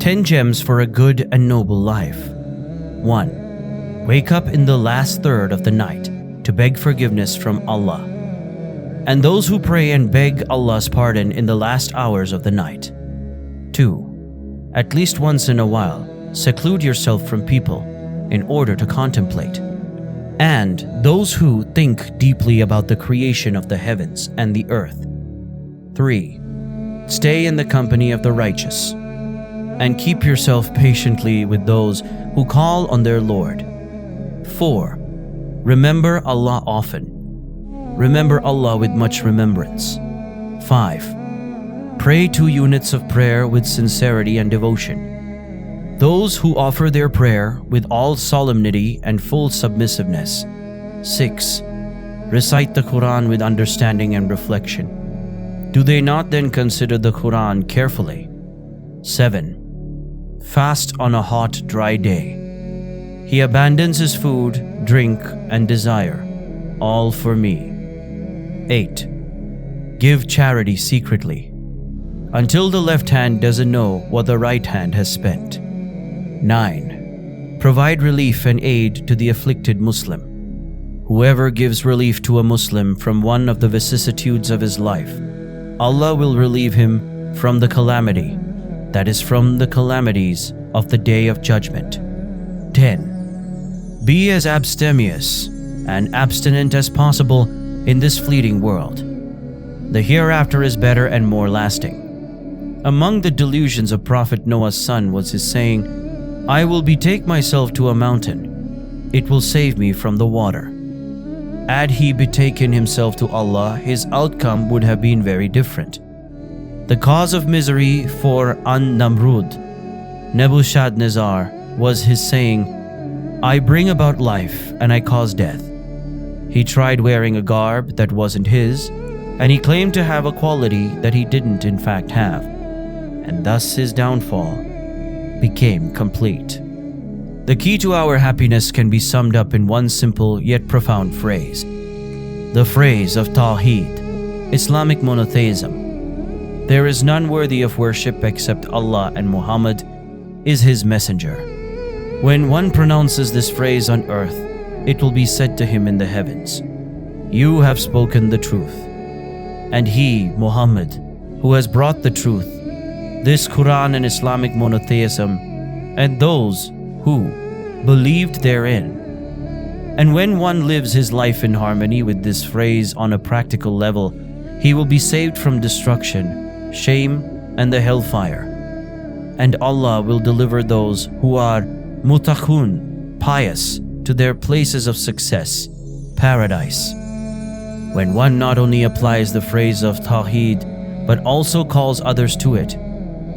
10 gems for a good and noble life. 1. Wake up in the last third of the night to beg forgiveness from Allah. And those who pray and beg Allah's pardon in the last hours of the night. 2. At least once in a while, seclude yourself from people in order to contemplate. And those who think deeply about the creation of the heavens and the earth. 3. Stay in the company of the righteous, and keep yourself patiently with those who call on their Lord. 4. Remember Allah often. Remember Allah with much remembrance. 5. Pray 2 units of prayer with sincerity and devotion. Those who offer their prayer with all solemnity and full submissiveness. 6. Recite the Quran with understanding and reflection. Do they not then consider the Quran carefully? 7. Fast on a hot, dry day. He abandons his food, drink, and desire, all for me. 8. Give charity secretly, until the left hand doesn't know what the right hand has spent. 9. Provide relief and aid to the afflicted Muslim. Whoever gives relief to a Muslim from one of the vicissitudes of his life, Allah will relieve him from the calamity, that is from the calamities of the Day of Judgment. 10. Be as abstemious and abstinent as possible in this fleeting world. The hereafter is better and more lasting. Among the delusions of Prophet Noah's son was his saying, I will betake myself to a mountain. It will save me from the water. Had he betaken himself to Allah, his outcome would have been very different. The cause of misery for An-Namrud, Nebuchadnezzar, was his saying, I bring about life and I cause death. He tried wearing a garb that wasn't his, and he claimed to have a quality that he didn't in fact have, and thus his downfall became complete. The key to our happiness can be summed up in one simple yet profound phrase. The phrase of Tawheed, Islamic monotheism. There is none worthy of worship except Allah, and Muhammad is his messenger. When one pronounces this phrase on earth, it will be said to him in the heavens, You have spoken the truth. And he, Muhammad, who has brought the truth, this Quran and Islamic monotheism, and those who believed therein. And when one lives his life in harmony with this phrase on a practical level, he will be saved from destruction, shame, and the hellfire. And Allah will deliver those who are mutaqun, pious, to their places of success, paradise. When one not only applies the phrase of Tawheed, but also calls others to it,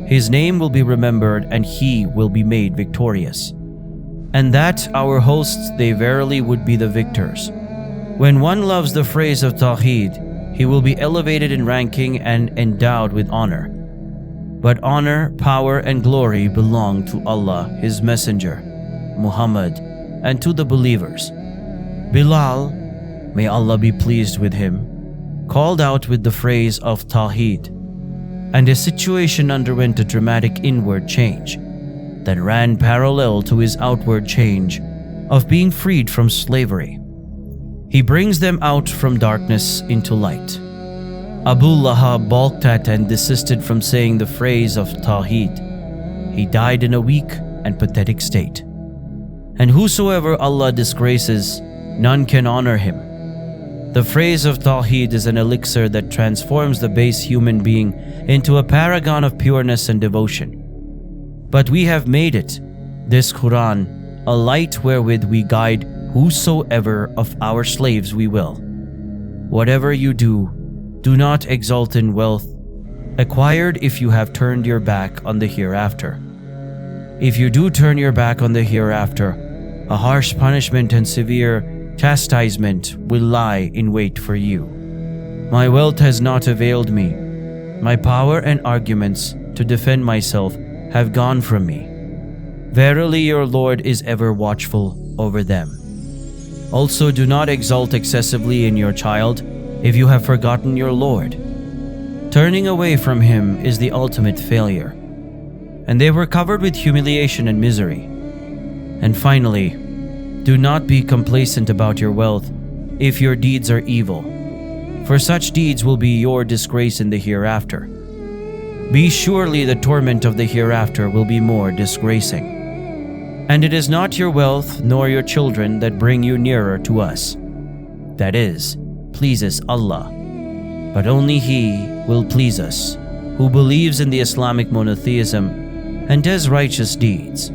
his name will be remembered and he will be made victorious. And that our hosts, they verily would be the victors. When one loves the phrase of Tawheed, he will be elevated in ranking and endowed with honor. But honor, power, and glory belong to Allah, His Messenger, Muhammad, and to the believers. Bilal, may Allah be pleased with him, called out with the phrase of Tawheed, and his situation underwent a dramatic inward change that ran parallel to his outward change of being freed from slavery. He brings them out from darkness into light. Abu Lahab balked at and desisted from saying the phrase of Tawheed. He died in a weak and pathetic state. And whosoever Allah disgraces, none can honor him. The phrase of Tawheed is an elixir that transforms the base human being into a paragon of pureness and devotion. But we have made it, this Quran, a light wherewith we guide whosoever of our slaves we will. Whatever you do, do not exult in wealth, acquired if you have turned your back on the hereafter. If you do turn your back on the hereafter, a harsh punishment and severe chastisement will lie in wait for you. My wealth has not availed me. My power and arguments to defend myself have gone from me. Verily your Lord is ever watchful over them. Also do not exult excessively in your child if you have forgotten your Lord. Turning away from him is the ultimate failure. and they were covered with humiliation and misery. And finally, do not be complacent about your wealth if your deeds are evil, for such deeds will be your disgrace in the hereafter. Be surely the torment of the hereafter will be more disgracing. And it is not your wealth nor your children that bring you nearer to us, that is, pleases Allah, but only He will please us, who believes in the Islamic monotheism and does righteous deeds.